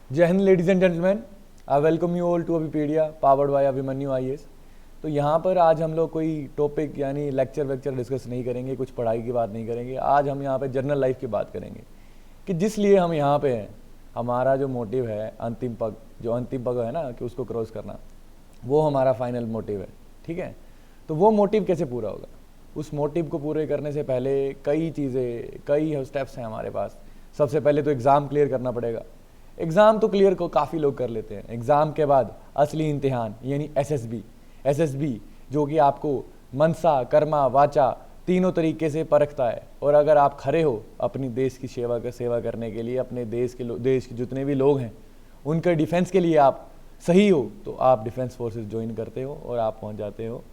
जय हिंद ladies and gentleman, I welcome you all to Abhipedia powered by Abhimanyu IAS. तो यहाँ पर आज हम लोग कोई टॉपिक यानी लेक्चर वेक्चर डिस्कस नहीं करेंगे, कुछ पढ़ाई की बात नहीं करेंगे। आज हम यहाँ पे जनरल लाइफ की बात करेंगे कि जिस लिए हम यहाँ पे हैं, हमारा जो मोटिव है अंतिम पग है ना कि उसको क्रॉस करना, वो हमारा फाइनल मोटिव है। ठीक है, तो वो मोटिव कैसे पूरा होगा? उस मोटिव को पूरे करने से पहले कई चीज़ें, कई स्टेप्स हैं हमारे पास। सबसे पहले तो एग्ज़ाम क्लियर करना पड़ेगा। एग्ज़ाम तो क्लियर को काफ़ी लोग कर लेते हैं। एग्ज़ाम के बाद असली इम्तिहान यानी एसएसबी जो कि आपको मनसा, कर्मा, वाचा तीनों तरीके से परखता है। और अगर आप खरे हो अपनी देश की सेवा करने के लिए, अपने देश के जितने भी लोग हैं उनके डिफेंस के लिए आप सही हो, तो आप डिफेंस फोर्सेस ज्वाइन करते हो और आप पहुंच जाते हो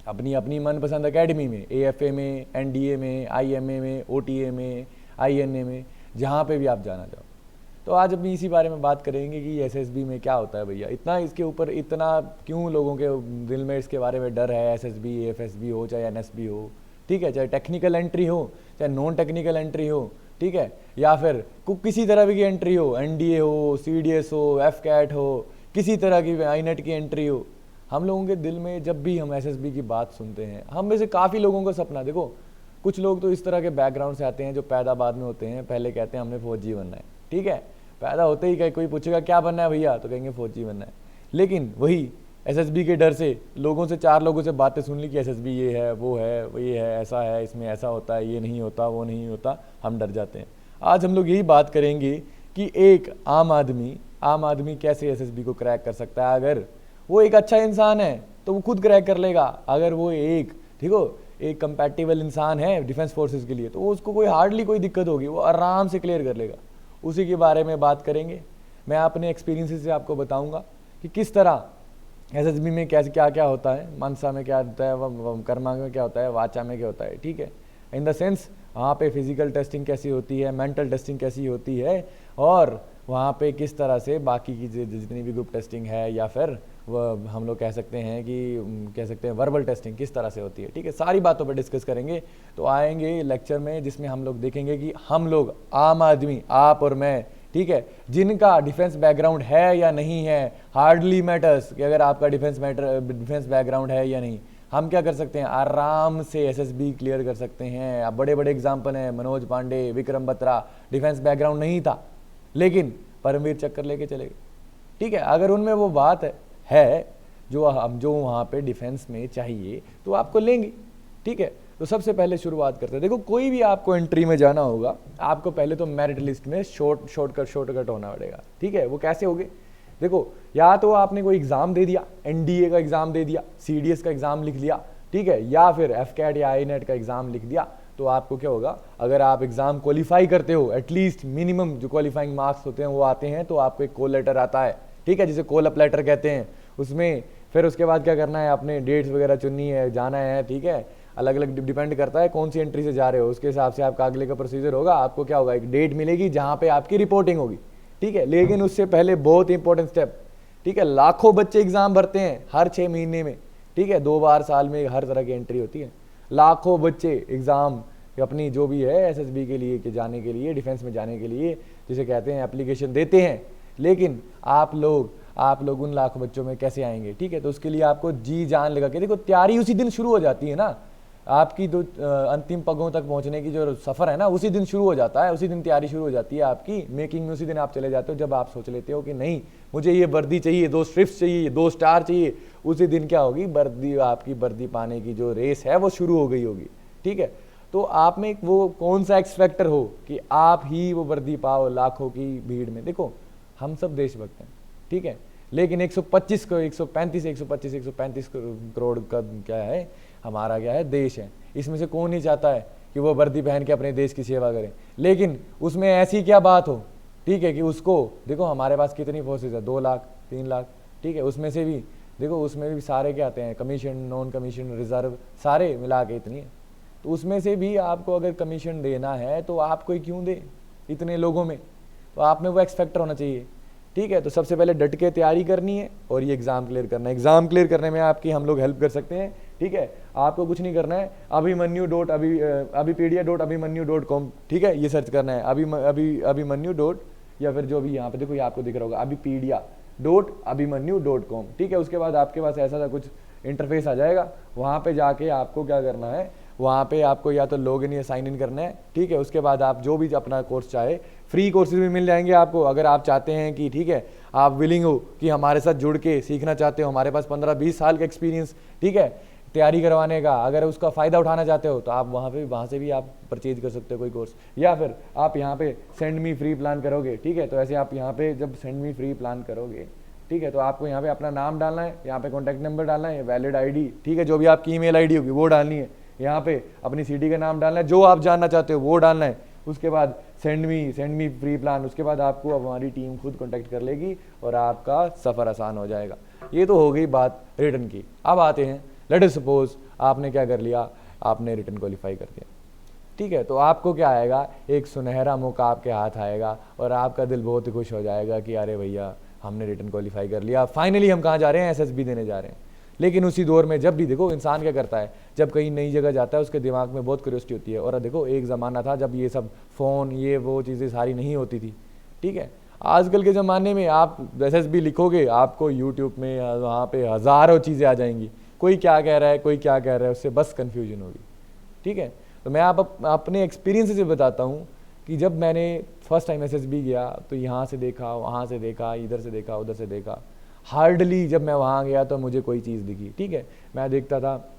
अपनी अपनी मनपसंद एकेडमी में, एएफए में, एनडीए में, आईएमए में, ओटीए में, आईएनए में, जहाँ पे भी आप जाना चाहो। तो आज अपनी इसी बारे में बात करेंगे कि एसएसबी में क्या होता है भैया। इतना इसके ऊपर इतना क्यों लोगों के दिल में इसके बारे में डर है? एसएसबी, एफएसबी हो चाहे एनएसबी हो, ठीक है, चाहे टेक्निकल एंट्री हो चाहे नॉन टेक्निकल एंट्री हो, ठीक है, या फिर किसी तरह की एंट्री हो, एनडीए हो, सीडीएस हो, एफकैट हो, किसी तरह की आईनेट की एंट्री हो, हम लोगों के दिल में जब भी हम एसएसबी की बात सुनते हैं, हम में से काफ़ी लोगों का सपना, देखो कुछ लोग तो इस तरह के बैकग्राउंड से आते हैं जो पैदा बाद में होते हैं। पहले कहते हैं हमने फौजी बनना है, ठीक है, पैदा होते ही कोई पूछेगा क्या बनना है भैया, तो कहेंगे फौजी बनना है। लेकिन वही एसएसबी के डर से लोगों से, 4 लोगों से बातें सुन ली कि एसएसबी ये है, वो है, वो ये है, ऐसा है, इसमें ऐसा होता है, ये नहीं होता, वो नहीं होता, हम डर जाते हैं। आज हम लोग यही बात करेंगे कि एक आम आदमी कैसे एसएसबी को क्रैक कर सकता है। अगर वो एक अच्छा इंसान है तो वो खुद क्रैक कर लेगा। अगर वो एक एक कंपैटिबल इंसान है डिफेंस फोर्सेस के लिए, तो उसको हार्डली कोई दिक्कत होगी, वो आराम से क्लियर कर लेगा। उसी के बारे में बात करेंगे। मैं अपने एक्सपीरियंसेस से आपको बताऊंगा कि किस तरह एसएसबी में कैसे क्या क्या होता है, मनसा में क्या होता है, कर्मा में क्या होता है, वाचा में क्या होता है, ठीक है, इन द सेंस वहाँ पे फिजिकल टेस्टिंग कैसी होती है, मेंटल टेस्टिंग कैसी होती है, और वहाँ पे किस तरह से बाकी की जितनी भी ग्रुप टेस्टिंग है, या फिर वह हम लोग कह सकते हैं वर्बल टेस्टिंग किस तरह से होती है, ठीक है, सारी बातों पर डिस्कस करेंगे। तो आएंगे लेक्चर में जिसमें हम लोग देखेंगे कि हम लोग आम आदमी, आप और मैं, ठीक है, जिनका डिफेंस बैकग्राउंड है या नहीं है, हार्डली मैटर्स कि अगर आपका डिफेंस बैकग्राउंड है या नहीं, हम क्या कर सकते हैं, आराम से एसएसबी क्लियर कर सकते हैं। अब बड़े बड़े एग्जाम्पल हैं, मनोज पांडे, विक्रम बत्रा, डिफेंस बैकग्राउंड नहीं था लेकिन परमवीर चक्कर लेके चले गए, ठीक है। अगर उनमें वो बात है जो वहाँ पे डिफेंस में चाहिए तो आपको लेंगे, ठीक है। तो सबसे पहले शुरुआत करते हैं। देखो, कोई भी आपको एंट्री में जाना होगा, आपको पहले तो मेरिट लिस्ट में शॉर्टकट होना पड़ेगा, ठीक है। वो कैसे होगे? देखो, या तो आपने कोई एग्जाम दे दिया, एनडीए का एग्जाम दे दिया, सीडीएस का एग्जाम लिख लिया, ठीक है, या फिर एफकैट या आईनेट का एग्जाम लिख दिया, तो आपको क्या होगा, अगर आप एग्जाम क्वालिफाई करते हो, एटलीस्ट मिनिमम जो क्वालिफाइंग मार्क्स होते हैं वो आते हैं, तो आपको एक कॉल लेटर आता है, ठीक है, जिसे कॉल अप लेटर कहते हैं। उसमें फिर उसके बाद क्या करना है, अपने डेट्स वगैरह चुननी है, जाना है, ठीक है, अलग अलग डिपेंड करता है कौन सी एंट्री से जा रहे हो, उसके हिसाब से आपका आगे का प्रोसीजर होगा। आपको क्या होगा, एक डेट मिलेगी जहाँ पे आपकी रिपोर्टिंग होगी, ठीक है। लेकिन उससे पहले बहुत इंपॉर्टेंट स्टेप, ठीक है, लाखों बच्चे एग्जाम भरते हैं हर 6 महीने में, ठीक है, 2 बार साल में हर तरह की एंट्री होती है। लाखों बच्चे एग्जाम अपनी जो भी है एसएसबी के लिए, कि जाने के लिए, डिफेंस में जाने के लिए, जिसे कहते हैं एप्लीकेशन देते हैं। लेकिन आप लोग उन लाखों बच्चों में कैसे आएंगे, ठीक है। तो उसके लिए आपको जी जान लगा के, देखो, तैयारी उसी दिन शुरू हो जाती है ना, आपकी तो अंतिम पगों तक पहुंचने की जो सफ़र है ना, उसी दिन शुरू हो जाता है, उसी दिन तैयारी शुरू हो जाती है आपकी मेकिंग में। उसी दिन आप चले जाते हो जब आप सोच लेते हो कि नहीं, मुझे ये वर्दी चाहिए, 2 स्ट्रिप्स चाहिए, 2 स्टार चाहिए। उसी दिन क्या होगी, आपकी वर्दी पाने की जो रेस है वो शुरू हो गई होगी, ठीक है। तो आप में वो कौन सा एक्स फैक्टर हो कि आप ही वो वर्दी पाओ लाखों की भीड़ में। देखो, हम सब देशभक्त हैं, ठीक है, लेकिन 125 करोड़ का क्या है, हमारा क्या है, देश है। इसमें से कौन नहीं चाहता है कि वो वर्दी पहन के अपने देश की सेवा करें। लेकिन उसमें ऐसी क्या बात हो, ठीक है, कि उसको देखो, हमारे पास कितनी फोर्सेज है, 2 लाख 3 लाख, ठीक है, उसमें से भी देखो, उसमें भी सारे क्या आते हैं, कमीशन, नॉन कमीशन, रिजर्व, सारे मिला के इतनी है। तो उसमें से भी आपको अगर कमीशन देना है तो आपको क्यों दे इतने लोगों में, तो आप में वो एक्स फैक्टर होना चाहिए, ठीक है। तो सबसे पहले डट के तैयारी करनी है और ये एग्जाम क्लियर करना है। एग्जाम क्लियर करने में आपकी हम लोग हेल्प कर सकते हैं, ठीक है। आपको कुछ नहीं करना है, अभिमन्यु.com, ठीक है, ये सर्च करना है, अभिमन्यु.com, या फिर जो भी यहाँ पे देखो, ये आपको दिख रहा होगा abipedia.abhimanyu.com, ठीक है। उसके बाद आपके पास ऐसा कुछ इंटरफेस आ जाएगा, वहाँ पे जाके आपको क्या करना है, वहाँ पे आपको या तो लॉगिन या साइन इन करना है, ठीक है। उसके बाद आप जो भी अपना कोर्स चाहे, फ्री कोर्सेज भी मिल जाएंगे आपको। अगर आप चाहते हैं कि ठीक है, आप विलिंग हो कि हमारे साथ जुड़ के सीखना चाहते हो, हमारे पास 15-20 साल का एक्सपीरियंस, ठीक है, तैयारी करवाने का, अगर उसका फ़ायदा उठाना चाहते हो तो आप वहाँ से भी आप परचेज कर सकते हो कोई कोर्स, या फिर आप यहाँ पे सेंड मी फ्री प्लान करोगे, ठीक है। तो ऐसे आप यहाँ पे जब सेंड मी फ्री प्लान करोगे, ठीक है, तो आपको यहाँ पे अपना नाम डालना है, यहाँ पे कॉन्टैक्ट नंबर डालना है, वैलिड आईडी, ठीक है, जो भी आपकी ईमेल आईडी होगी वो डालनी है, यहाँ पे अपनी सिटी का नाम डालना है, जो आप जानना चाहते हो वो डालना है। उसके बाद सेंड मी फ्री प्लान, उसके बाद आपको अब हमारी टीम खुद कॉन्टैक्ट कर लेगी और आपका सफ़र आसान हो जाएगा। ये तो हो गई बात रिटर्न की। अब आते हैं, लेट अस सपोज आपने क्या कर लिया, आपने रिटर्न क्वालिफाई कर दिया, ठीक है। तो आपको क्या आएगा, एक सुनहरा मौका आपके हाथ आएगा और आपका दिल बहुत ही खुश हो जाएगा कि अरे भैया हमने रिटर्न क्वालिफाई कर लिया, फाइनली हम कहाँ जा रहे हैं, एसएसबी देने जा रहे हैं। लेकिन उसी दौर में जब भी देखो इंसान क्या करता है, जब कहीं नई जगह जाता है उसके दिमाग में बहुत क्यूरियोसिटी होती है। और देखो एक ज़माना था जब ये सब फ़ोन ये वो चीज़ें सारी नहीं होती थी, ठीक है। आजकल के ज़माने में आप एसएसबी लिखोगे, आपको यूट्यूब में वहाँ पे हज़ारों चीज़ें आ जाएंगी, कोई क्या कह रहा है कोई क्या कह रहा है, उससे बस कन्फ्यूजन होगी, ठीक है। तो मैं अपने एक्सपीरियंस से बताता हूँ कि जब मैंने फर्स्ट टाइम एसएसबी गया तो यहाँ से देखा, वहाँ से देखा, इधर से देखा, उधर से देखा, हार्डली जब मैं वहाँ गया तो मुझे कोई चीज़ दिखी, ठीक है। मैं देखता था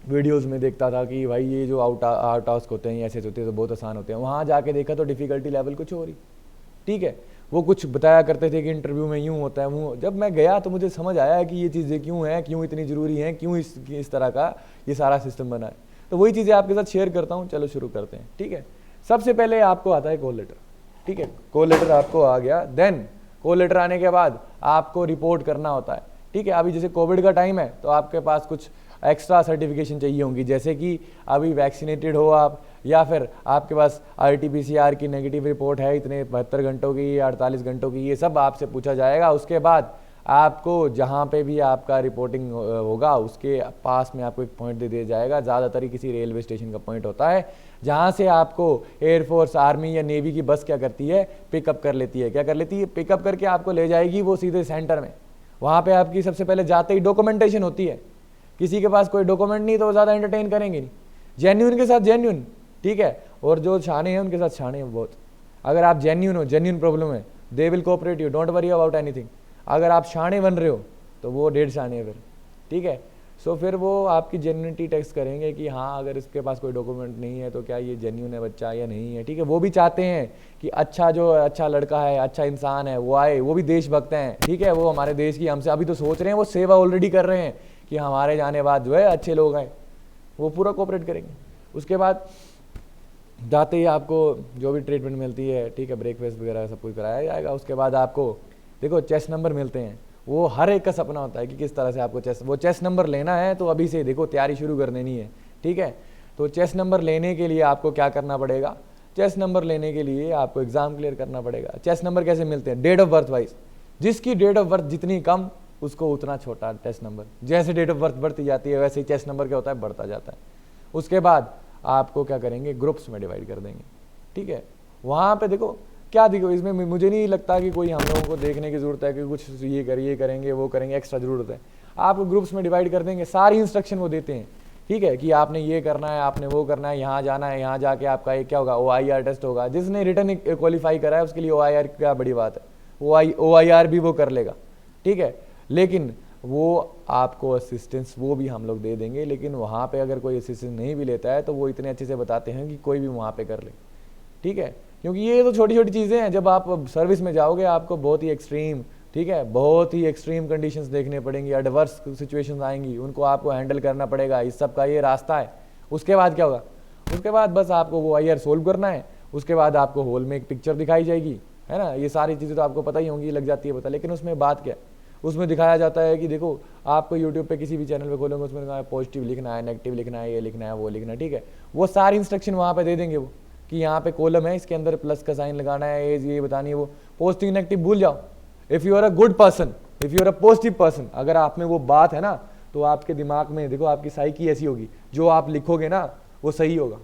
वीडियोस में, देखता था कि भाई ये जो आउट टास्क होते हैं ऐसे होते हैं तो बहुत आसान होते हैं, वहाँ जाके देखा तो डिफ़िकल्टी लेवल कुछ हो रही, ठीक है। वो कुछ बताया करते थे कि इंटरव्यू में यूँ होता है वो, जब मैं गया तो मुझे समझ आया कि ये चीज़ें क्यों हैं, क्यों इतनी ज़रूरी हैं, क्यों इस तरह का ये सारा सिस्टम बना है। तो वही चीज़ें आपके साथ शेयर करता हूँ, चलो शुरू करते हैं, ठीक है। सबसे पहले आपको आता है कॉल लेटर, ठीक है। कॉल लेटर आपको आ गया, देन कॉल लेटर आने के बाद आपको रिपोर्ट करना होता है, ठीक है। अभी जैसे कोविड का टाइम है तो आपके पास कुछ एक्स्ट्रा सर्टिफिकेशन चाहिए होंगी, जैसे कि अभी वैक्सीनेटेड हो आप, या फिर आपके पास RT-PCR की नेगेटिव रिपोर्ट है इतने 72 घंटों की या 48 घंटों की, ये सब आपसे पूछा जाएगा। उसके बाद आपको जहाँ पे भी आपका रिपोर्टिंग होगा उसके पास में आपको एक पॉइंट दे दिया जाएगा, ज़्यादातर ही किसी रेलवे स्टेशन का पॉइंट होता है, जहाँ से आपको एयरफोर्स आर्मी या नेवी की बस क्या करती है, पिकअप कर लेती है। क्या कर लेती है, पिकअप करके आपको ले जाएगी वो सीधे सेंटर में। वहाँ पे आपकी सबसे पहले जाते ही डॉक्यूमेंटेशन होती है, किसी के पास कोई डॉक्यूमेंट नहीं तो वो ज़्यादा एंटरटेन करेंगे नहीं, जेन्यून के साथ जेन्यून, ठीक है। और जो छाने हैं उनके साथ छाने हैं बहुत। अगर आप जेन्यून हो, जेन्यून प्रॉब्लम है, they will cooperate you, don't worry about anything. अगर आप शाने बन रहे हो तो वो 1.5 शाने फिर, ठीक है। सो फिर वो आपकी जेन्यूनिटी टेस्ट करेंगे कि हाँ अगर इसके पास कोई डॉक्यूमेंट नहीं है तो क्या ये जेन्यून है बच्चा या नहीं है, ठीक है। वो भी चाहते हैं कि अच्छा लड़का है, अच्छा इंसान है, वो आए, वो भी देशभक्त हैं, ठीक है। वो हमारे देश की हमसे अभी तो सोच रहे हैं, वो सेवा ऑलरेडी कर रहे हैं कि हमारे जाने बाद जो है अच्छे लोग आए, वो पूरा कोऑपरेट करेंगे। उसके बाद जाते ही आपको जो भी ट्रीटमेंट मिलती है, ठीक है, ब्रेकफास्ट वगैरह सब कुछ कराया जाएगा। उसके बाद आपको देखो चेस्ट नंबर मिलते हैं, वो हर एक का सपना होता है कि किस तरह से आपको चेस्ट नंबर लेना है, तो अभी से देखो तैयारी शुरू कर देनी है, ठीक है। तो चेस्ट नंबर लेने के लिए आपको क्या करना पड़ेगा, चेस्ट नंबर लेने के लिए आपको एग्जाम क्लियर करना पड़ेगा। चेस्ट नंबर कैसे मिलते हैं, डेट ऑफ बर्थ वाइज, जिसकी डेट ऑफ बर्थ जितनी कम उसको उतना छोटा टेस्ट नंबर, जैसे डेट ऑफ बर्थ बढ़ती जाती है वैसे ही चेस्ट नंबर क्या होता है, बढ़ता जाता है। उसके बाद आपको क्या करेंगे, ग्रुप्स में डिवाइड कर देंगे, ठीक है। वहाँ पे देखो क्या देखो, इसमें मुझे नहीं लगता कि कोई हम लोगों को देखने की ज़रूरत है कि कुछ ये करेंगे वो करेंगे, एक्स्ट्रा ज़रूरत है। आपको ग्रुप्स में डिवाइड कर देंगे, सारी इंस्ट्रक्शन वो देते हैं, ठीक है, कि आपने ये करना है, आपने वो करना है, यहाँ जाना है, यहाँ जाके आपका एक क्या होगा, OIR टेस्ट होगा। जिसने रिटर्न क्वालिफाई करा है उसके लिए OIR क्या बड़ी बात है, OIR भी वो कर लेगा, ठीक है। लेकिन वो आपको असिस्टेंस वो भी हम लोग दे देंगे, लेकिन वहाँ पे अगर कोई असिस्टेंस नहीं भी लेता है तो वो इतने अच्छे से बताते हैं कि कोई भी वहाँ पे कर ले, ठीक है। क्योंकि ये तो छोटी छोटी चीज़ें हैं, जब आप सर्विस में जाओगे आपको बहुत ही एक्सट्रीम, ठीक है, बहुत ही एक्सट्रीम कंडीशंस देखने पड़ेंगी, एडवर्स सिचुएशंस आएंगी, उनको आपको हैंडल करना पड़ेगा, इस सब का ये रास्ता है। उसके बाद क्या होगा, उसके बाद बस आपको वो IR सोल्व करना है। उसके बाद आपको हॉल में एक पिक्चर दिखाई जाएगी, है ना, ये सारी चीज़ें तो आपको पता ही होंगी, लग जाती है पता। लेकिन उसमें बात क्या है, उसमें दिखाया जाता है कि देखो आपको यूट्यूब पे किसी भी चैनल पे खोलोगे उसमें लिखा है पॉजिटिव लिखना है, नेगेटिव लिखना है, ये लिखना है, वो लिखना है, ठीक है। वो सारी इंस्ट्रक्शन वहाँ पे दे देंगे वो, कि यहाँ पे कॉलम है, इसके अंदर प्लस का साइन लगाना है, एज ये बतानी है, वो पॉजिटिव नेगेटिव भूल जाओ। If you are a good person, if you are a positive person, अगर आप में वो बात है ना तो आपके दिमाग में देखो आपकी साइकी ऐसी होगी, जो आप लिखोगे ना वो सही होगा,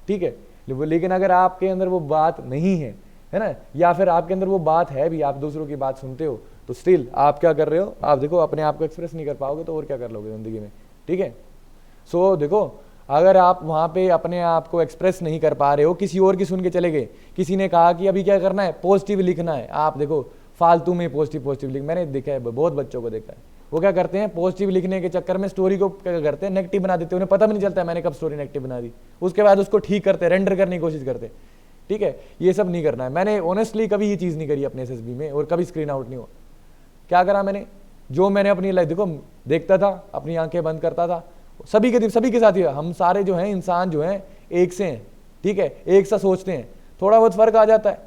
ठीक है। लेकिन अगर आपके अंदर वो बात नहीं है, है ना, या फिर आपके अंदर वो बात है भी, आप दूसरों की बात सुनते हो, तो स्टिल आप क्या कर रहे हो, आप देखो अपने आप को एक्सप्रेस नहीं कर पाओगे तो और क्या कर लोगे ज़िंदगी में, ठीक है। सो देखो, अगर आप वहाँ पे अपने आप को एक्सप्रेस नहीं कर पा रहे हो, किसी और की सुन के चले गए, किसी ने कहा कि अभी क्या करना है, पॉजिटिव लिखना है, आप देखो फालतू में पॉजिटिव लिख, मैंने देखा है, बहुत बच्चों को देखा है, वो क्या करते हैं, पॉजिटिव लिखने के चक्कर में स्टोरी को क्या करते हैं, नेगेटिव बना देते हैं, उन्हें पता भी नहीं चलता है मैंने कब स्टोरी नेगेटिव बना दी, उसके बाद उसको ठीक करते हैं, रेंडर करने की कोशिश करते हैं, ठीक है। ये सब नहीं करना है। मैंने ऑनेस्टली कभी ये चीज़ नहीं करी अपने एसएसबी में, और कभी स्क्रीन आउट नहीं हुआ। क्या करा मैंने, जो मैंने अपनी लाइफ देखो देखता था, अपनी आंखें बंद करता था, सभी के साथ ही, हम सारे जो हैं इंसान जो हैं एक से हैं, ठीक है, एक सा सोचते हैं, थोड़ा बहुत फर्क आ जाता है,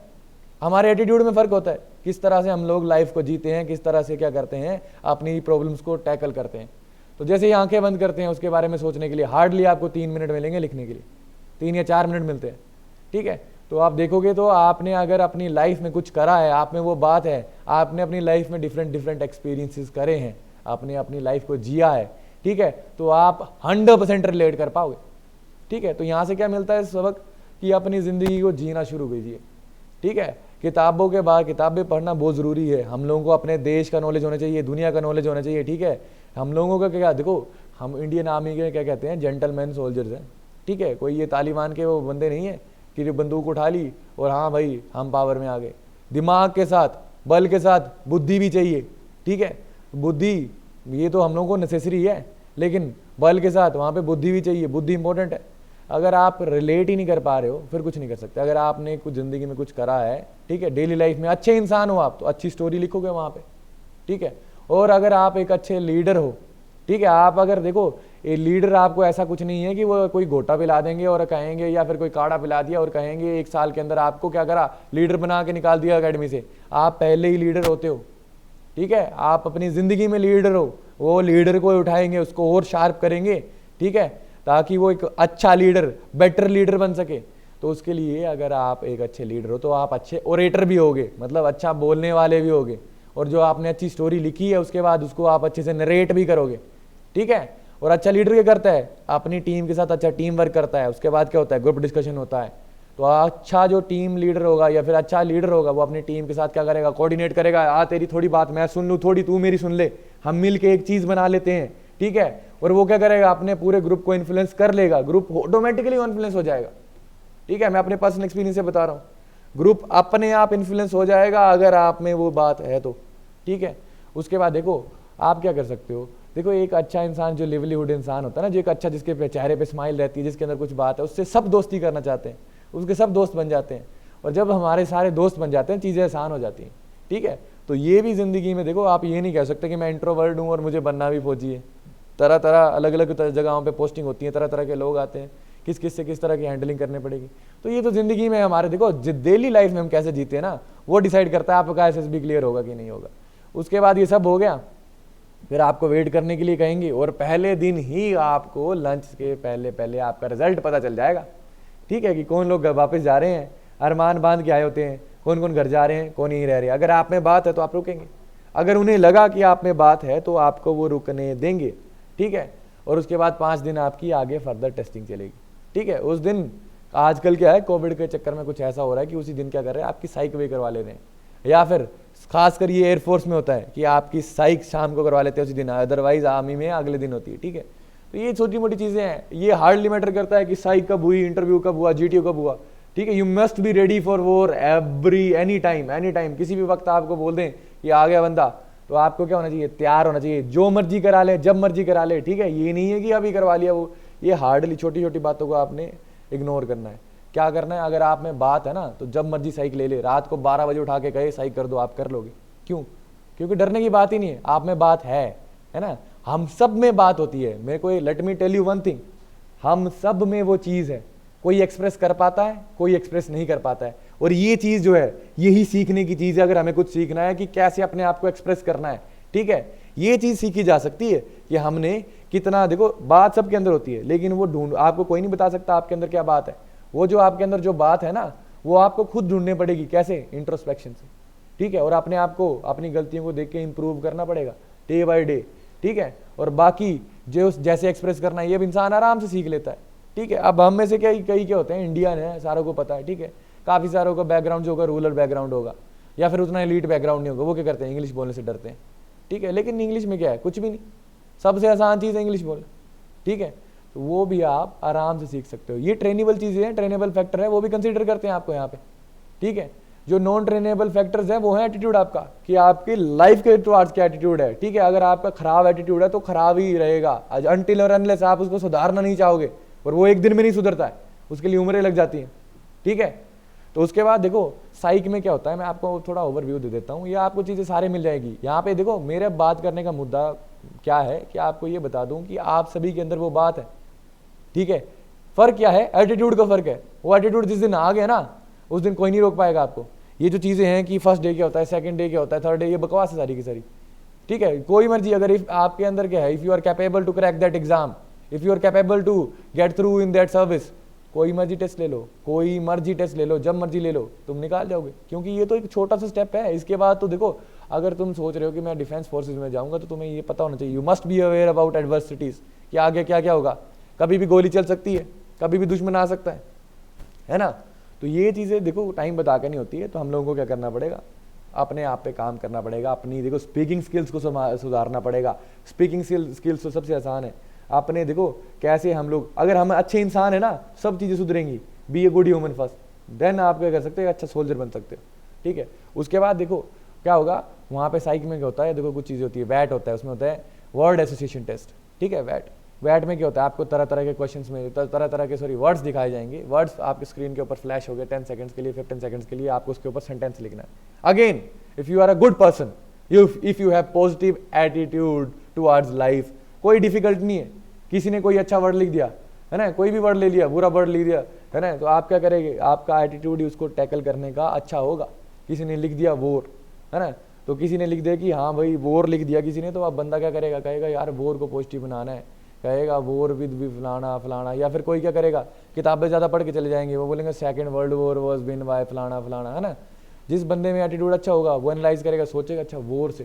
हमारे एटीट्यूड में फर्क होता है, किस तरह से हम लोग लाइफ को जीते हैं, किस तरह से क्या करते हैं, अपनी प्रॉब्लम्स को टैकल करते हैं। तो जैसे ही आंखें बंद करते हैं, उसके बारे में सोचने के लिए हार्डली आपको 3 मिनट मिलेंगे लिखने के लिए, 3 या 4 मिनट मिलते हैं, ठीक है। तो आप देखोगे तो आपने अगर अपनी लाइफ में कुछ करा है, आप में वो बात है, आपने अपनी लाइफ में डिफरेंट एक्सपीरियंसेस करे हैं, आपने अपनी लाइफ को जिया है, ठीक है, तो आप 100% रिलेट कर पाओगे, ठीक है। तो यहाँ से क्या मिलता है सबक, कि अपनी ज़िंदगी को जीना शुरू कीजिए, ठीक है। किताबों के बाद किताबें पढ़ना बहुत ज़रूरी है, हम लोगों को अपने देश का नॉलेज होना चाहिए, दुनिया का नॉलेज होना चाहिए, ठीक है। हम लोगों का क्या, देखो हम इंडियन आर्मी के क्या कहते हैं, जेंटलमैन सोल्जर्स हैं, ठीक है। कोई ये तालिबान के वो बंदे नहीं है कि बंदूक उठा ली और हाँ भाई हम पावर में आ गए। दिमाग के साथ, बल के साथ बुद्धि भी चाहिए, ठीक है। बुद्धि ये तो हम लोगों को नेसेसरी है, लेकिन बल के साथ वहाँ पे बुद्धि भी चाहिए, बुद्धि इंपॉर्टेंट है। अगर आप रिलेट ही नहीं कर पा रहे हो, फिर कुछ नहीं कर सकते। अगर आपने कुछ ज़िंदगी में कुछ करा है, ठीक है, डेली लाइफ में अच्छे इंसान हो आप, तो अच्छी स्टोरी लिखोगे वहाँ पे, ठीक है। और अगर आप एक अच्छे लीडर हो, ठीक है, आप अगर देखो ये लीडर आपको ऐसा कुछ नहीं है कि वो कोई घोटा पिला देंगे और कहेंगे, या फिर कोई काढ़ा पिला दिया और कहेंगे 1 साल के अंदर आपको क्या करा, लीडर बना के निकाल दिया अकेडमी से। आप पहले ही लीडर होते हो, ठीक है, आप अपनी ज़िंदगी में लीडर हो, वो लीडर को उठाएंगे, उसको और शार्प करेंगे, ठीक है, ताकि वो एक अच्छा लीडर, बेटर लीडर बन सके। तो उसके लिए अगर आप एक अच्छे लीडर हो तो आप अच्छे ओरेटर भी होगे, मतलब अच्छा बोलने वाले भी होगे, और जो आपने अच्छी स्टोरी लिखी है उसके बाद उसको आप अच्छे से नरेट भी करोगे, ठीक है। और अच्छा लीडर क्या करता है, अपनी टीम के साथ अच्छा टीम वर्क करता है, उसके बाद क्या होता है, ग्रुप डिस्कशन होता है। तो अच्छा जो टीम लीडर होगा या फिर अच्छा लीडर होगा, वो अपनी टीम के साथ क्या करेगा, कोऑर्डिनेट करेगा, तेरी थोड़ी बात मैं सुन लूँ, थोड़ी तू मेरी सुन ले, हम मिल के एक चीज़ बना लेते हैं, ठीक है। और वो क्या करेगा, अपने पूरे ग्रुप को इन्फ्लुएंस कर लेगा, ग्रुप ऑटोमेटिकली इन्फ्लुएंस हो जाएगा, ठीक है। मैं अपने पर्सनल एक्सपीरियंस से बता रहा हूँ, ग्रुप अपने आप इन्फ्लुएंस हो जाएगा अगर आप में वो बात है तो, ठीक है। उसके बाद देखो आप क्या कर सकते हो, देखो एक अच्छा इंसान जो लिवलीहुड इंसान होता है ना, जो एक अच्छा जिसके चेहरे पे स्माइल रहती है, जिसके अंदर कुछ बात है, उससे सब दोस्ती करना चाहते हैं, उसके सब दोस्त बन जाते हैं, और जब हमारे सारे दोस्त बन जाते हैं चीज़ें आसान हो जाती हैं, ठीक है। तो ये भी ज़िंदगी में देखो, आप ये नहीं कह सकते कि मैं इंट्रोवर्ट हूँ और मुझे बनना भी फौजी है। तरह तरह अलग अलग जगहों पे पोस्टिंग होती है, तरह तरह के लोग आते हैं, किस से किस तरह की हैंडलिंग करनी पड़ेगी। तो ये तो ज़िंदगी में हमारे देखो डेली लाइफ में हम कैसे जीते हैं ना, वो डिसाइड करता है आपका एसएसबी क्लियर होगा कि नहीं होगा। उसके बाद ये सब हो गया, फिर आपको वेट करने के लिए कहेंगे, और पहले दिन ही आपको लंच के पहले आपका रिजल्ट पता चल जाएगा, ठीक है, कि कौन लोग वापस जा रहे हैं, अरमान बांध के आए होते हैं, कौन कौन घर जा रहे हैं, कौन यहीं रह रहे हैं। अगर आप में बात है तो आप रुकेंगे, अगर उन्हें लगा कि आप में बात है तो आपको वो रुकने देंगे, ठीक है। और उसके बाद 5 दिन आपकी आगे फर्दर टेस्टिंग चलेगी, ठीक है। उस दिन आजकल क्या है, कोविड के चक्कर में कुछ ऐसा हो रहा है कि उसी दिन क्या कर रहे हैं, आपकी साइक वे करवा ले रहे हैं, या फिर खासकर ये एयरफोर्स में होता है कि आपकी साइक शाम को करवा लेते हैं उसी दिन, अदरवाइज आर्मी में अगले दिन होती है, ठीक है। तो ये छोटी मोटी चीज़ें हैं, ये हार्डली मैटर करता है कि साइक कब हुई, इंटरव्यू कब हुआ, जीटीओ कब हुआ, ठीक है। You must be ready for war any time, किसी भी वक्त आपको बोल दें कि आ गया बंदा, तो आपको क्या होना चाहिए, तैयार होना चाहिए, जो मर्जी करा ले, जब मर्जी करा ले, ठीक है। ये नहीं है कि अभी करवा लिया वो, ये हार्डली छोटी छोटी बातों को आपने इग्नोर करना है। क्या करना है, अगर आप में बात है ना, तो जब मर्जी साइक ले ले, रात को 12 बजे उठा के कहे साइक कर दो, आप कर लोगे। क्यों? क्योंकि डरने की बात ही नहीं है, आप में बात है ना। हम सब में बात होती है, मेरे को let me tell you one thing, हम सब में वो चीज़ है, कोई एक्सप्रेस कर पाता है, कोई एक्सप्रेस नहीं कर पाता है। और ये चीज़ जो है, यही सीखने की चीज़ है। अगर हमें कुछ सीखना है कि कैसे अपने आप को एक्सप्रेस करना है, ठीक है, ये चीज़ सीखी जा सकती है कि हमने कितना, देखो बात सबके अंदर होती है, लेकिन वो आपको कोई नहीं बता सकता आपके अंदर क्या बात है। वो जो आपके अंदर जो बात है ना, वो आपको खुद ढूंढनी पड़ेगी। कैसे? इंट्रोस्पेक्शन से, ठीक है। और अपने आप को, अपनी गलतियों को देख के इंप्रूव करना पड़ेगा डे बाय डे, ठीक है। और बाकी जो जैसे एक्सप्रेस करना है, ये भी इंसान आराम से सीख लेता है, ठीक है। अब हम में से कई क्या होते हैं, इंडियन है, सारों को पता है, ठीक है, काफ़ी सारों का बैकग्राउंड जो होगा रूरल बैकग्राउंड होगा, या फिर उतना एलीट बैकग्राउंड नहीं होगा, वो क्या करते हैं इंग्लिश बोलने से डरते हैं, ठीक है। लेकिन इंग्लिश में क्या है, कुछ भी नहीं, सबसे आसान चीज़ है इंग्लिश बोलना, ठीक है। तो वो भी आप आराम से सीख सकते हो। ये ट्रेनेबल चीज़ें हैं, ट्रेनेबल फैक्टर है, वो भी कंसीडर करते हैं आपको यहाँ पे, ठीक है। जो नॉन ट्रेनेबल फैक्टर्स हैं वो है एटीट्यूड आपका, कि आपकी लाइफ के टुवार्ड्स क्या एटीट्यूड है, ठीक है। अगर आपका खराब एटीट्यूड है तो खराब ही रहेगा, अनटिल और अनलेस आप उसको सुधारना नहीं चाहोगे, और वो एक दिन में नहीं सुधरता है, उसके लिए उम्रें लग जाती हैं, ठीक है। तो उसके बाद देखो साइक में क्या होता है, मैं आपको थोड़ा ओवरव्यू दे देता हूँ, ये आपको चीज़ें सारे मिल जाएगी यहाँ पे। देखो मेरे बात करने का मुद्दा क्या है कि आपको ये बता दूं कि आप सभी के अंदर वो बात है, ठीक है। फर्क क्या है, एटीट्यूड का फर्क है। वो एटीट्यूड जिस दिन आ गया ना, उस दिन कोई नहीं रोक पाएगा आपको। ये जो चीज़ें हैं कि फर्स्ट डे क्या होता है, सेकंड डे क्या होता है, थर्ड डे, ये बकवास है सारी की सारी, ठीक है। कोई मर्जी, अगर इफ आपके अंदर क्या है, if you are capable to crack that exam, if you are capable to get through in that service, कोई मर्जी टेस्ट ले लो, कोई मर्जी टेस्ट ले लो, जब मर्जी ले लो, तुम निकाल जाओगे। क्योंकि ये तो एक छोटा सा स्टेप है। इसके बाद तो देखो, अगर तुम सोच रहे हो कि मैं डिफेंस फोर्सेज में जाऊंगा, तो तुम्हें ये पता होना चाहिए, you must be aware about adversities, कि आगे क्या क्या होगा, कभी भी गोली चल सकती है, कभी भी दुश्मन आ सकता है ना। तो ये चीज़ें देखो टाइम बता के नहीं होती है। तो हम लोगों को क्या करना पड़ेगा, अपने आप पे काम करना पड़ेगा, अपनी देखो स्पीकिंग स्किल्स को सुधारना पड़ेगा। स्पीकिंग स्किल्स तो सबसे आसान है। आपने देखो कैसे हम लोग, अगर हम अच्छे इंसान है ना, सब चीज़ें सुधरेंगी। Be a good human first, then आप क्या कर सकते हो, अच्छा सोल्जर बन सकते हो, ठीक है। उसके बाद देखो क्या होगा, वहाँ पे साइक में क्या होता है, देखो कुछ चीज़ें होती है, वैट होता है, उसमें होता है वर्ड एसोसिएशन टेस्ट, ठीक है। वैट में क्या होता है, आपको तरह तरह के क्वेश्चंस में तरह तरह के वर्ड्स दिखाए जाएंगे। वर्ड्स आपके स्क्रीन के ऊपर फ्लैश हो गए 10 सेकंड्स के लिए, 15 सेकंड्स के लिए, आपको उसके ऊपर सेंटेंस लिखना है। Again if you are a good person, if you have positive attitude towards life, कोई डिफिकल्ट नहीं है। किसी ने कोई अच्छा वर्ड लिख दिया है ना, कोई भी वर्ड ले लिया, बुरा वर्ड लिख दिया है ना, तो आप क्या करेंगे, आपका एटीट्यूड ही उसको टैकल करने का अच्छा होगा। किसी ने लिख दिया वोर, है ना, तो किसी ने लिख दिया कि हाँ भाई वोर लिख दिया किसी ने, तो अब बंदा क्या करेगा, कहेगा यार वोर को पॉजिटिव बनाना है, कहेगा वोर विद भी फलाना फलाना। या फिर कोई क्या करेगा, किताबें ज़्यादा पढ़ के चले जाएंगे, वो बोलेंगे second world war was been by फलाना फलाना, है ना। जिस बंदे में एटीट्यूड अच्छा होगा वो एनालाइज करेगा, सोचेगा अच्छा वोर से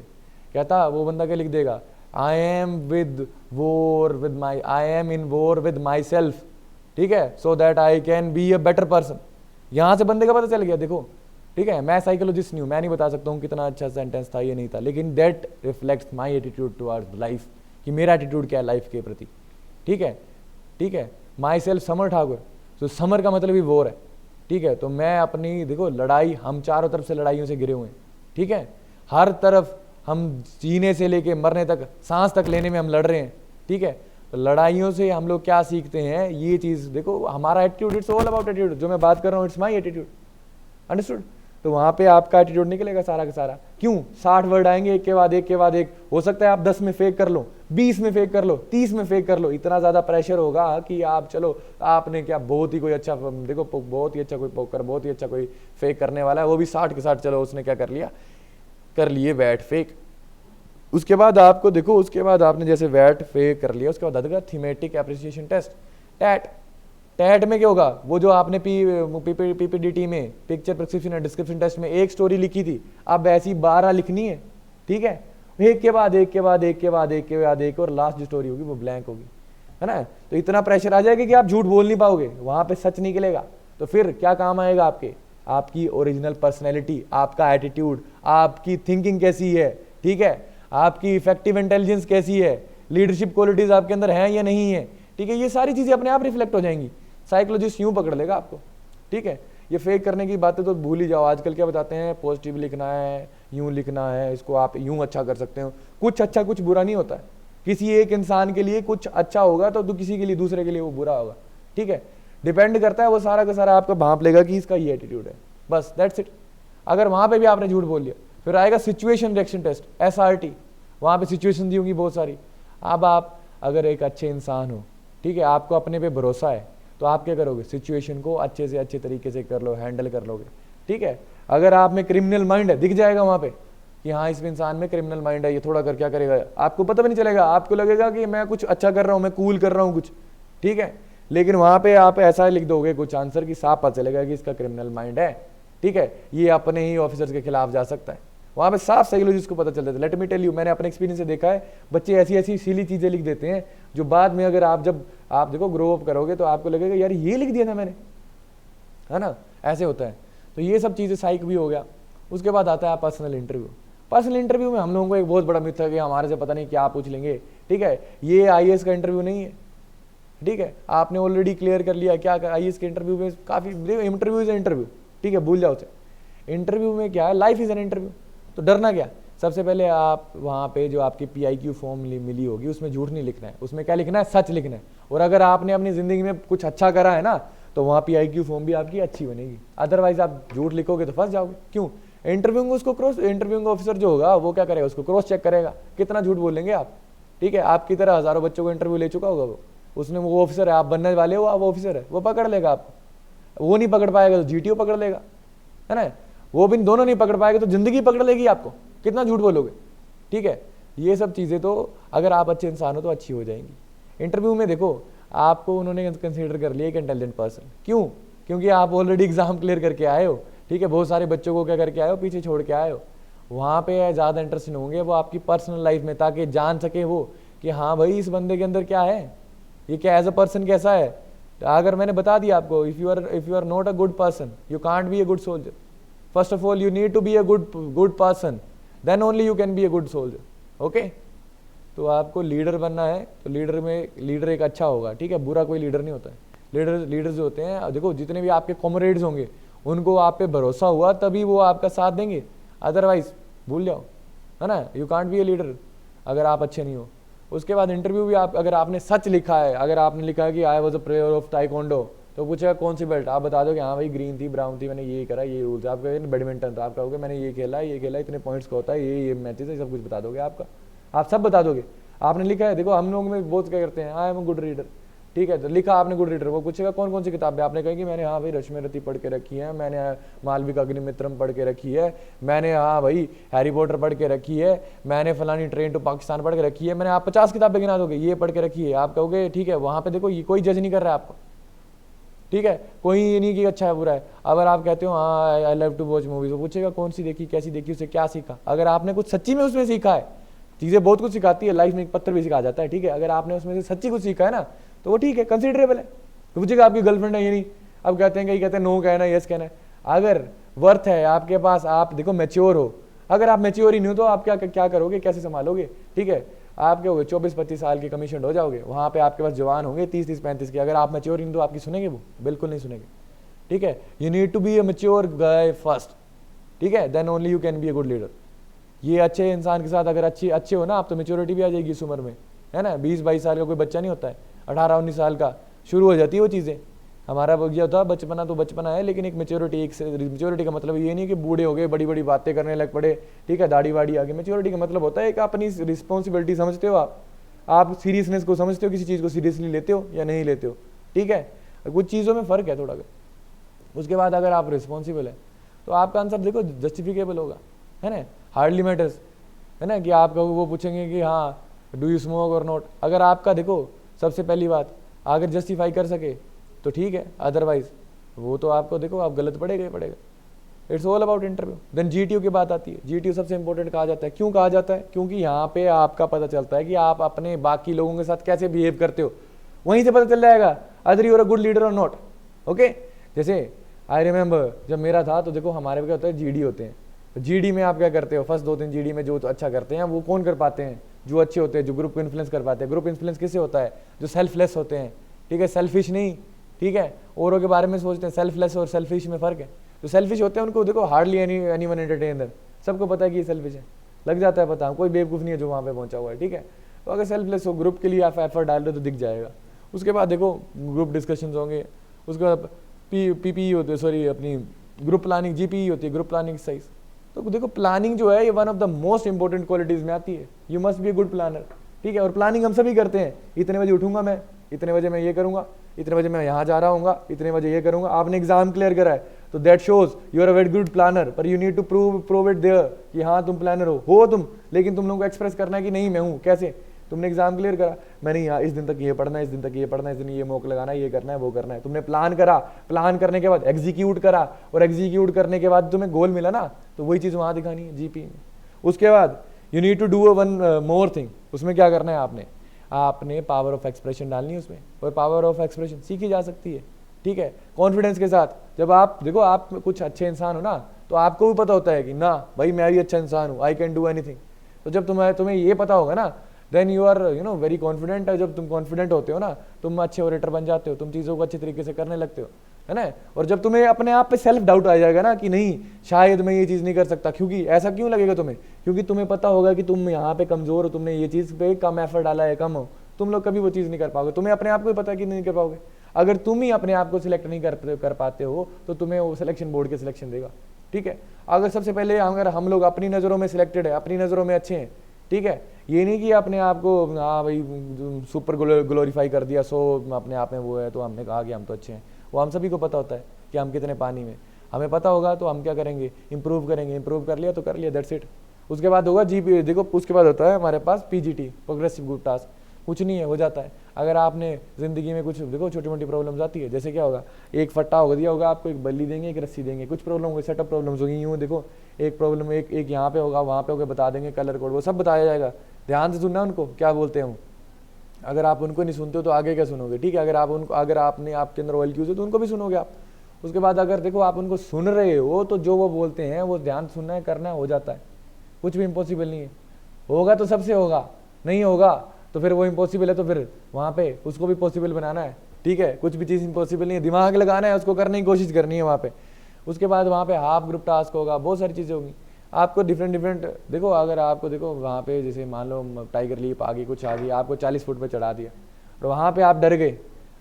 कहता, वो बंदा क्या लिख देगा, आई एम विद वोर विद माई, आई एम इन वोर विद माई सेल्फ, ठीक है, so that I can be a better person. यहाँ से बंदे का पता चल गया। देखो ठीक है, मैं साइकोलॉजिस्ट नहीं हूँ, मैं नहीं बता सकता हूँ कितना अच्छा सेंटेंस था ये नहीं था, लेकिन that reflects my attitude towards life, कि मेरा एटीट्यूड क्या है लाइफ के प्रति, ठीक है। ठीक है, माई सेल्फ समर ठाकुर, तो समर का मतलब ही वोर है, ठीक है। तो मैं अपनी देखो लड़ाई, हम चारों तरफ से लड़ाइयों से घिरे हुए हैं, ठीक है। हर तरफ हम जीने से लेके मरने तक, सांस तक लेने में हम लड़ रहे हैं, ठीक है। तो लड़ाइयों से हम लोग क्या सीखते हैं, ये चीज़ देखो, हमारा attitude, it's all about attitude. जो मैं बात कर रहा हूँ इट्स माई एटीट्यूड, अंडरस्टूड। तो वहाँ पे आपका एटीट्यूड निकलेगा सारा का सारा। क्यों, 60 वर्ड आएंगे एक के बाद एक के बाद एक, हो सकता है आप 10 में फेक कर लो, 20 में फेक कर लो, 30 में फेक कर लो। इतना ज़्यादा प्रेशर होगा कि आप चलो, आपने क्या बहुत ही कोई अच्छा, देखो बहुत ही अच्छा कोई पोकर, बहुत ही अच्छा कोई फेक करने वाला है, वो भी 60 के 60, चलो उसने क्या कर लिया, कर लिए वैट फेक। उसके बाद आपको देखो, उसके बाद आपने जैसे वैट फेक कर लिया, उसके बाद आएगा thematic appreciation test, TAT. TAT में क्या होगा, वो जो आपने पीपीडीटी में picture prescription and description test में एक स्टोरी लिखी थी, अब ऐसी 12 लिखनी है, ठीक है। एक के बाद एक के बाद एक के बाद एक के बाद एक, और लास्ट जो स्टोरी होगी वो ब्लैंक होगी, है ना। तो इतना प्रेशर आ जाएगा कि आप झूठ बोल नहीं पाओगे, वहां पे सच निकलेगा। तो फिर क्या काम आएगा आपके, आपकी ओरिजिनल पर्सनैलिटी, आपका एटीट्यूड, आपकी थिंकिंग कैसी है, ठीक है, आपकी इफेक्टिव इंटेलिजेंस कैसी है, लीडरशिप क्वालिटीज आपके अंदर हैं या नहीं है, ठीक है। ये सारी चीजें अपने आप रिफ्लेक्ट हो जाएंगी। साइकोलॉजिस्ट यूं पकड़ लेगा आपको, ठीक है। ये फेक करने की बातें तो भूल ही जाओ। आजकल क्या बताते हैं, पॉजिटिव लिखना है, यूं लिखना है, इसको आप यूं अच्छा कर सकते हो। कुछ अच्छा कुछ बुरा नहीं होता है। किसी एक इंसान के लिए कुछ अच्छा होगा तो किसी के लिए, दूसरे के लिए वो बुरा होगा, ठीक है। डिपेंड करता है, वो सारा का सारा आपका भांप लेगा कि इसका ये एटीट्यूड है, बस दैट्स इट। अगर वहां पे भी आपने झूठ बोल लिया, फिर आएगा सिचुएशन रिएक्शन टेस्ट, SRT। वहां पे सिचुएशन दी होंगी बहुत सारी। अब आप अगर एक अच्छे इंसान हो, ठीक है, आपको अपने पे भरोसा है, तो आप क्या करोगे, सिचुएशन को अच्छे से अच्छे तरीके से कर लो, हैंडल कर लोगे, ठीक है। अगर आप में क्रिमिनल माइंड है, दिख जाएगा वहां पे कि हाँ इस इंसान में क्रिमिनल माइंड है, ये थोड़ा कर क्या करेगा, आपको पता भी नहीं चलेगा, आपको लगेगा कि मैं कुछ अच्छा कर रहा हूँ, मैं कूल कर रहा हूँ कुछ, ठीक है। लेकिन वहां पे आप ऐसा लिख दोगे कुछ आंसर की, साफ पता चलेगा कि इसका क्रिमिनल माइंड है, ठीक है, ये अपने ही ऑफिसर्स के खिलाफ जा सकता है। वहां पे साफ साइकोलॉजिस्ट को पता चल जाता है। लेट मी टेल यू, मैंने अपने एक्सपीरियंस से देखा है, बच्चे ऐसी ऐसी सीली चीजें लिख देते हैं जो बाद में अगर आप जब आप देखो ग्रो अप करोगे तो आपको लगेगा यार ये लिख दिया था मैंने, है ना, ऐसे होता है। तो ये सब चीज़ें साइक भी हो गया। उसके बाद आता है पर्सनल इंटरव्यू। पर्सनल इंटरव्यू में हम लोगों को एक बहुत बड़ा मिथ है कि हमारे से पता नहीं क्या पूछ लेंगे, ठीक है। ये आईएएस का इंटरव्यू नहीं है, ठीक है। आपने ऑलरेडी क्लियर कर लिया क्या आईएएस के इंटरव्यू में काफ़ी इंटरव्यू इज इंटरव्यू, ठीक है, भूल जाओ उसे। इंटरव्यू में क्या है, लाइफ इज़ एन इंटरव्यू। तो डरना क्या, सबसे पहले आप वहाँ पे जो आपकी PIQ फॉर्म मिली होगी उसमें झूठ नहीं लिखना है, उसमें क्या लिखना है, सच लिखना है। और अगर आपने अपनी ज़िंदगी में कुछ अच्छा करा है ना तो वहाँ PIQ फॉर्म भी आपकी अच्छी बनेगी। अदरवाइज आप झूठ लिखोगे तो फंस जाओगे। क्यों, इंटरव्यू उसको इंटरव्यू ऑफिसर जो होगा वो क्या करेगा, उसको क्रॉस चेक करेगा कितना झूठ बोलेंगे आप, ठीक है। आपकी तरह हज़ारों बच्चों को इंटरव्यू ले चुका होगा वो, उसने वो ऑफिसर है, आप बनने वाले हो, आप ऑफिसर है, वो पकड़ लेगा आपको। वो नहीं पकड़ पाएगा तो GTO पकड़ लेगा, है ना। वो भी दोनों नहीं पकड़ पाएगा तो जिंदगी पकड़ लेगी आपको, कितना झूठ बोलोगे, ठीक है। ये सब चीज़ें तो अगर आप अच्छे इंसान हो तो अच्छी हो जाएंगी। इंटरव्यू में देखो आपको उन्होंने कंसीडर कर लिया एक इंटेलिजेंट पर्सन, क्यों, क्योंकि आप ऑलरेडी एग्जाम क्लियर करके आए हो, ठीक है। बहुत सारे बच्चों को क्या करके आए हो, पीछे छोड़ के आए हो। वहाँ पे ज़्यादा इंटरेस्टेड होंगे वो आपकी पर्सनल लाइफ में, ताकि जान सके वो कि हाँ भाई इस बंदे के अंदर क्या है, ये क्या एज अ पर्सन कैसा है। अगर मैंने बता दिया आपको, if you are not a good person you can't be a good soldier. First of all you need to be a good person, then only you can be a good soldier, okay. तो आपको leader बनना है तो leader एक अच्छा होगा, ठीक है। बुरा कोई लीडर नहीं होता है। लीडर जो होते हैं, देखो जितने भी आपके कॉमरेड्स होंगे उनको आप पे भरोसा हुआ तभी वो आपका साथ देंगे, अदरवाइज भूल जाओ, है ना। You can't B a leader अगर आप अच्छे नहीं हो। उसके बाद इंटरव्यू भी आप, अगर आपने सच लिखा है, अगर आपने लिखा है कि I was a player of taekwondo, तो पूछेगा कौन सी बेल्ट, आप बता दो कि हाँ भाई ग्रीन थी, ब्राउन थी, मैंने ये करा, ये रूल्स। आप कहोगे बैडमिंटन था, आप कहोगे मैंने ये खेला, इतने पॉइंट्स का होता है, ये मैचेस है, सब कुछ बता दोगे आप सब बता दोगे। आपने लिखा है, देखो हम लोग में बहुत क्या करते हैं, I am a good reader, ठीक है। तो लिखा आपने गुड रीडर, वो पूछेगा कौन कौन सी किताबें, आपने कहा कि मैंने हाँ भाई रश्मिरथी पढ़ के रखी है, मैंने मालविका अग्निमित्रम पढ़ के रखी है, मैंने हाँ भाई हैरी पॉटर पढ़ के रखी है, मैंने फलानी ट्रेन टू पाकिस्तान पढ़ के रखी है, मैंने, आप 50 किताबें गिना दोगे ये पढ़ के रखी है। आप कहोगे ठीक है, वहाँ पे देखो ये कोई जज नहीं कर रहा है आपको, ठीक है, कोई ये नहीं कि अच्छा है बुरा है। अगर आप कहते हो हाँ I love to watch movies, वो पूछेगा कौन सी देखी, कैसी देखी, उसे क्या सीखा। अगर आपने कुछ सच्ची में उसमें सीखा है, चीज़ें बहुत कुछ सिखाती है लाइफ में, एक पत्थर भी सिखा जाता है, ठीक है। अगर आपने उसमें से सच्ची कुछ सीखा है ना तो वो ठीक है, कंसिडरेबल है। तो पूछेगा आपकी गर्लफ्रेंड है ये नहीं, अब कहते हैं, कहीं कहते हैं नो कहना यस कहना है। अगर वर्थ है आपके पास, आप देखो मैच्योर हो, अगर आप मैच्योर ही नहीं हो तो आप क्या करोगे, कैसे संभालोगे, ठीक है। आप क्या होगे, 24-25 साल के कमीशन हो जाओगे, वहाँ पे आपके पास जवान होंगे 30-35 के। अगर आप मैच्योर ही नहीं तो आपकी सुनेंगे वो, बिल्कुल नहीं सुनेंगे, ठीक है। You need to be a mature guy first, ठीक है, then only you can be a good leader. ये अच्छे इंसान के साथ अगर अच्छे हो ना आप, तो मेच्योरिटी भी आ जाएगी इस उम्र में, है ना। 20-22 साल का कोई बच्चा नहीं होता है, 18-19 साल का शुरू हो जाती है वो चीज़ें। हमारा ये होता है बचपना तो बचपना है, लेकिन एक मेच्योरिटी का मतलब ये नहीं कि बूढ़े हो गए बड़ी बड़ी बातें करने लग पड़े, ठीक है, दाढ़ी वाड़ी आ गई। मेच्योरिटी का मतलब होता है कि अपनी रिस्पॉन्सिबिलिटी समझते हो, आप सीरियसनेस को समझते हो, किसी चीज़ को सीरियसली लेते हो या नहीं लेते हो, ठीक है। कुछ चीज़ों में फ़र्क है थोड़ा। उसके बाद अगर आप रिस्पॉन्सिबल है तो आपका आंसर देखो जस्टिफिकेबल होगा, है ना, हार्डली मैटर्स, है ना। कि आप वो पूछेंगे कि हाँ डू यू स्मोक और नॉट। अगर आपका देखो सबसे पहली बात अगर जस्टिफाई कर सके तो ठीक है, अदरवाइज वो तो आपको देखो आप गलत पड़ेगा ही पड़ेगा। It's all about interview. Then GTO की बात आती है। GTO सबसे इंपॉर्टेंट कहा जाता है। क्यों कहा जाता है? क्योंकि यहाँ पे आपका पता चलता है कि आप अपने बाकी लोगों के साथ कैसे बिहेव करते हो, वहीं से पता चल जाएगा other you are a good leader और नॉट, ओके। जैसे आई रिमेंबर जब मेरा था तो देखो हमारे क्या होता है, GD होते हैं। तो GD में आप क्या करते हो, फर्स्ट 2-3 GD में जो तो अच्छा करते हैं वो कौन कर पाते हैं, जो अच्छे होते हैं, जो ग्रुप को इन्फ्लुएंस कर पाते हैं। ग्रुप इन्फ्लुएंस किससे होता है, जो सेल्फलेस होते हैं, ठीक है, सेल्फिश नहीं, ठीक है, औरों के बारे में सोचते हैं। सेल्फलेस और सेल्फिश में फ़र्क है। जो सेल्फिश होते हैं उनको देखो हार्डली एनीवन एंटरटेन देम, सबको पता है कि ये सेल्फिश है, लग जाता है पता, कोई बेवकूफ़ नहीं है जो वहाँ पे पहुँचा हुआ है, ठीक है। तो अगर सेल्फलेस हो, ग्रुप के लिए आप एफर्ट डाल रहे हो तो दिख जाएगा। उसके बाद देखो ग्रुप डिस्कशंस होंगे, उसके बाद PPE होते हैं, सॉरी अपनी ग्रुप प्लानिंग GPE होती है, ग्रुप प्लानिंग एक्सरसाइज। तो देखो प्लानिंग जो है ये one of the most important qualities में आती है। You must be a good planner, ठीक है। और प्लानिंग हम सभी करते हैं, इतने बजे उठूंगा मैं, इतने बजे मैं ये करूंगा, इतने बजे मैं यहाँ जा रहा हूँगा, इतने बजे ये करूँगा। आपने एग्जाम क्लियर करा है तो that shows you are a very good planner, पर you need to prove it there कि हाँ तुम प्लानर हो तुम, लेकिन तुम लोगों को एक्सप्रेस करना है कि नहीं मैं हूँ। कैसे? तुमने एग्जाम क्लियर करा, मैंने यहाँ इस दिन तक ये पढ़ना है, इस दिन तक ये पढ़ना है, इस दिन ये मॉक लगाना है, ये करना है, वो करना है। तुमने प्लान करा, प्लान करने के बाद एग्जीक्यूट करा, और एग्जीक्यूट करने के बाद तुम्हें गोल मिला ना, तो वही चीज़ वहाँ दिखानी है GP में। उसके बाद you need to do one more thing. उसमें क्या करना है आपने पावर ऑफ एक्सप्रेशन डालनी है उसमें, और पावर ऑफ एक्सप्रेशन सीखी जा सकती है, ठीक है, कॉन्फिडेंस के साथ। जब आप देखो आप कुछ अच्छे इंसान हो ना, तो आपको भी पता होता है कि ना भाई मैं भी अच्छा इंसान हूँ, आई कैन डू एनीथिंग। तो जब तुम्हें ये पता होगा ना, then you are very confident. जब तुम कॉन्फिडेंट होते हो ना, तुम अच्छे ओरेटर बन जाते हो, तुम चीज़ों को अच्छे तरीके से करने लगते हो, है ना। और जब तुम्हें अपने आप पे सेल्फ डाउट आ जाएगा ना कि नहीं शायद मैं ये चीज़ नहीं कर सकता, क्योंकि ऐसा क्यों लगेगा तुम्हें, क्योंकि तुम्हें पता होगा कि तुम यहाँ पे कमज़ोर हो, तुमने ये चीज़ पे कम एफर्ट डाला है, कम हो, तुम लोग कभी वो चीज़ नहीं कर पाओगे। तुम्हें अपने आप को ही पता है कि नहीं कर पाओगे। अगर तुम ही अपने आप को सिलेक्ट नहीं कर पाते हो तो तुम्हें वो सिलेक्शन बोर्ड के सिलेक्शन देगा, ठीक है। अगर सबसे पहले अगर हम लोग अपनी नज़रों में सिलेक्टेड है, अपनी नज़रों में अच्छे हैं, ठीक है, ये नहीं कि अपने आप को हाँ भाई सुपर ग्लोरीफाई कर दिया, सो अपने आप में वो है तो हमने कहा कि हम तो अच्छे हैं। वो हम सभी को पता होता है कि हम कितने पानी में, हमें पता होगा तो हम क्या करेंगे, इंप्रूव करेंगे। इंप्रूव कर लिया तो कर लिया, दैट्स इट। उसके बाद होगा जीपी, देखो उसके बाद होता है हमारे पास पीजीटी, प्रोग्रेसिव ग्रुप टास्क। कुछ नहीं है, हो जाता है। अगर आपने ज़िंदगी में कुछ देखो छोटी मोटी प्रॉब्लम्स आती है, जैसे क्या होगा, एक फट्टा होगा दिया होगा आपको, एक बल्ली देंगे, एक रस्सी देंगे, कुछ प्रॉब्लम होगी, सेटअप प्रॉब्लम्स होगी, यूँ देखो एक प्रॉब्लम एक यहाँ पे होगा, वहाँ पे होगा, बता देंगे कलर कोड, वो सब बताया जाएगा। ध्यान से सुनना उनको क्या बोलते हैं वो। अगर आप उनको नहीं सुनते हो तो आगे क्या सुनोगे, ठीक है। अगर आपने आपके अंदर ऑयल क्यूज है तो उनको भी सुनोगे आप। उसके बाद अगर देखो आप उनको सुन रहे हो तो जो वो बोलते हैं वो ध्यान सुनना है, करना है, हो जाता है। कुछ भी इम्पॉसिबल नहीं है। होगा तो सबसे होगा, नहीं होगा तो फिर वो इम्पॉसिबल है तो फिर वहाँ पे उसको भी पॉसिबल बनाना है, ठीक है। कुछ भी चीज़ इम्पॉसिबल नहीं है, दिमाग लगाना है, उसको करने की कोशिश करनी है वहाँ पे। उसके बाद वहाँ पे हाफ ग्रुप टास्क होगा, बहुत सारी चीज़ें होंगी आपको डिफरेंट देखो। अगर आपको देखो वहाँ पे जैसे मान लो टाइगर लीप आ गई, कुछ आ गई, आपको 40 फुट पे चढ़ा दिया और वहाँ पे आप डर गए,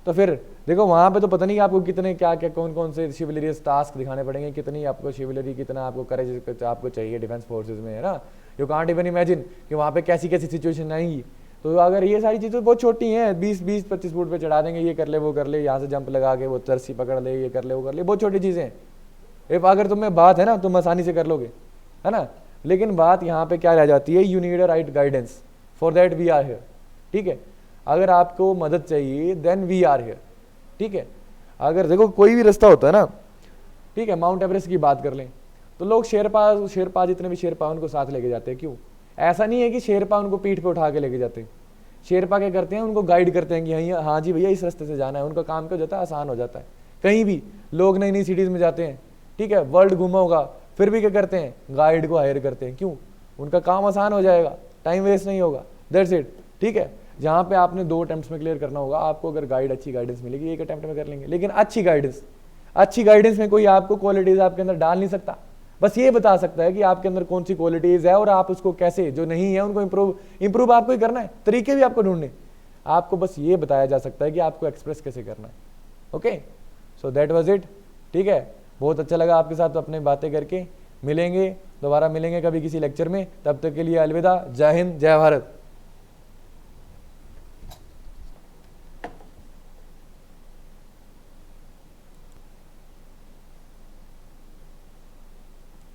तो फिर देखो वहाँ पे तो पता नहीं आपको कितने क्या क्या कौन कौन से शिवलरियस टास्क दिखाने पड़ेंगे, कितनी आपको शिवलरी, कितना आपको करेज आपको चाहिए डिफेंस फोर्सेज में, है ना। यू कांट इवन इमेजिन कि वहाँ पे कैसी कैसी सिचुएशन आएंगी। तो अगर ये सारी चीज़ें बहुत छोटी हैं, 20-25 फुट पे चढ़ा देंगे, ये कर ले वो कर ले, यहाँ से जंप लगा के वो रस्सी पकड़ ले, ये कर ले वो कर ले, बहुत छोटी चीज़ें हैं। इफ अगर तुम्हें बात है ना तुम आसानी से कर लोगे, है ना। लेकिन बात यहाँ पे क्या रह जाती है, you need a right guidance, for that we are here, ठीक है। अगर आपको मदद चाहिए देन वी आर हियर, ठीक है। अगर देखो कोई भी रास्ता होता है ना, ठीक है, माउंट एवरेस्ट की बात कर लें तो लोग शेरपा जितने भी शेरपा उनको साथ लेके जाते हैं, क्यों। ऐसा नहीं है कि शेरपा उनको पीठ पे उठा के लेके जाते हैं। शेरपा क्या करते हैं, उनको गाइड करते हैं कि हाँ जी भैया इस रास्ते से जाना है। उनका काम क्या हो जाता है, आसान हो जाता है। कहीं भी लोग नई नई सिटीज़ में जाते हैं, ठीक है, वर्ल्ड घूमा होगा, फिर भी क्या करते हैं, गाइड को हायर करते हैं, क्यों, उनका काम आसान हो जाएगा, टाइम वेस्ट नहीं होगा, दैट्स इट, ठीक है। जहाँ पे आपने 2 अटेम्प्ट्स में क्लियर करना होगा, आपको अगर गाइड अच्छी गाइडेंस मिलेगी 1 अटेम्प्ट में कर लेंगे। लेकिन अच्छी गाइडेंस में कोई आपको क्वालिटीज़ आपके अंदर डाल नहीं सकता, बस ये बता सकता है कि आपके अंदर कौन सी क्वालिटीज़ है और आप उसको कैसे, जो नहीं है उनको इंप्रूव आपको ही करना है, तरीके भी आपको ढूंढने। आपको बस ये बताया जा सकता है कि आपको एक्सप्रेस कैसे करना है। Okay, so that was it, ठीक है। बहुत अच्छा लगा आपके साथ अपने बातें करके। दोबारा मिलेंगे कभी किसी लेक्चर में, तब तक के लिए अलविदा। जय हिंद, जय भारत।